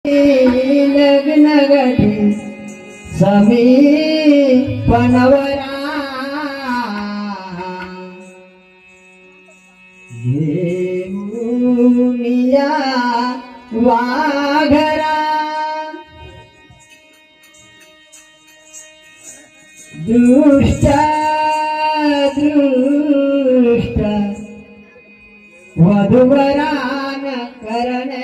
लग्न गती समीपनवरा घेऊनिया वाघरा दृष्ट दृष्ट वधुवरान करणे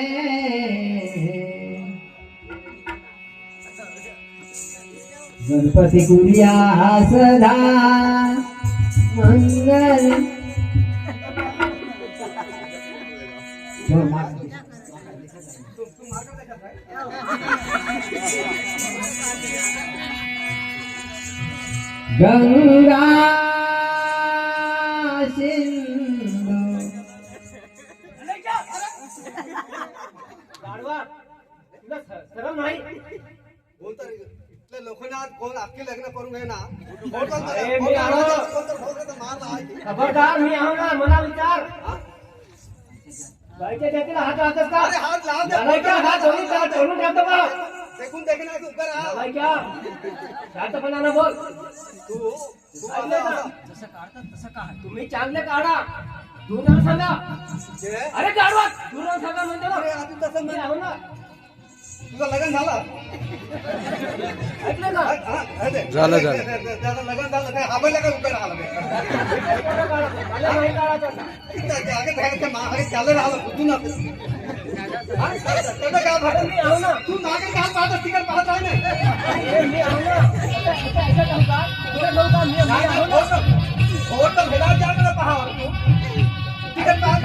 गणपती कुरिया सदा मंगल गंगा सिंधू लोखंडात कोण आपली लग्न करून घे ना खबरदार मी आहो ना मला विचार बाईच्या त्याला हात राहतस का हात लाव हात धरून ठेवतो का देखून देखील उभं राहा बाई क्या शांतपणानं बोल तू जसं काढतात तसं काढ तुम्ही चांगले काढा दूर सांगा अरे काढवा दूर सांगा म्हणतो ना तसं मी आहो ना तुझं लग्न झालं ऐकलं का झालं त्याचं लग्न झालं ते आम्हाला काय उभं राहिलं मला नाही काढायचं त्याला राहिलं कुठून मी आहो ना तू मागे काल पाहत तिकडे पाहत आहे ना मी आहो ना तर भेला त्याकडे पाहावं तू तिकडे पाहत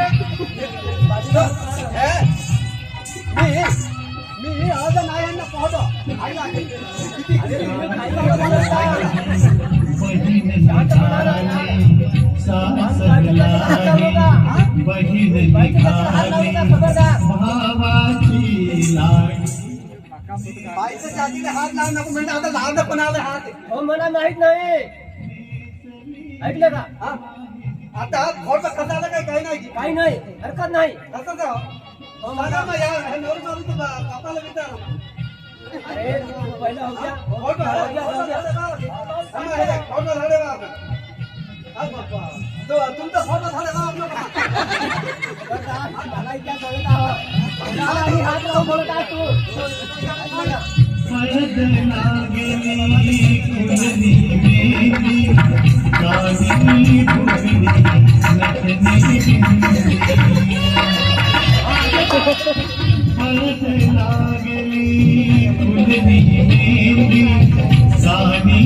मी आज नाही यांना पाहतो बाईच्या जातीला हात लावू नको म्हणजे आता लावणं पण आलं हात हो मला माहित नाही ऐकलं का आता खोटं खसायला काही नाही काही नाही हरकत नाही कसं जाऊ सांगा मग या नॉर्मल बापाला विचार अरे पहिला हो गया खोटं झाले तुमचं खोटं झालं हात लावून बोलत आहे तू पळद लागली कुलनी मेली गावी भुगली नटनी पळद लागली कुलनी मेली गावी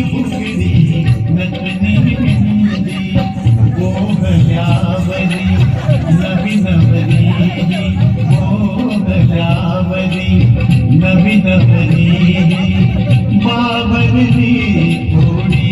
भुगली नटनी गोगल्यावरी नवी नवरी गोगल्यावरी नवी नवरी बाबरली थोडी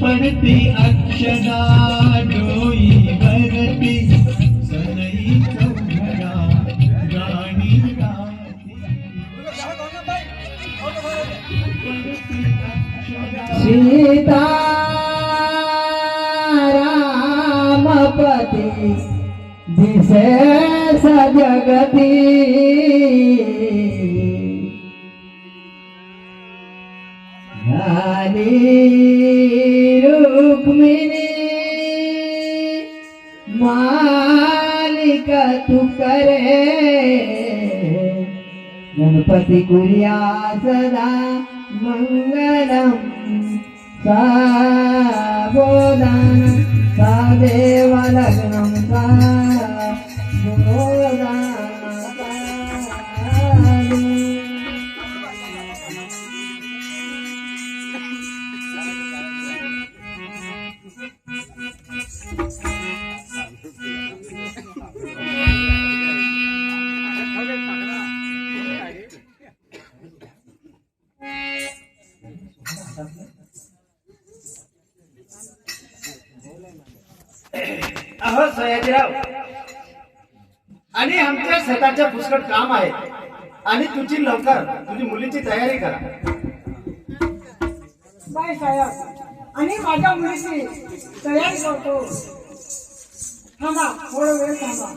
पडती अक्षदा डोई भरती सनई चौघडा गाणी सीता रामपती दिसे सजगती रुक्मिणी मालिका तू करे गणपती कुरिया सदा मंगलम साबोधान सादेव लग्नम साबोधान अहो सयाजीराव, आणि आमच्या शेताच्या पुष्कळ काम आहे आणि तुझी लवकर तुझी मुलीची तयारी करा. बाय साहेब, आणि माझ्या मुलीची तयारी करतो. थांबा, थोडा वेळ थांबा.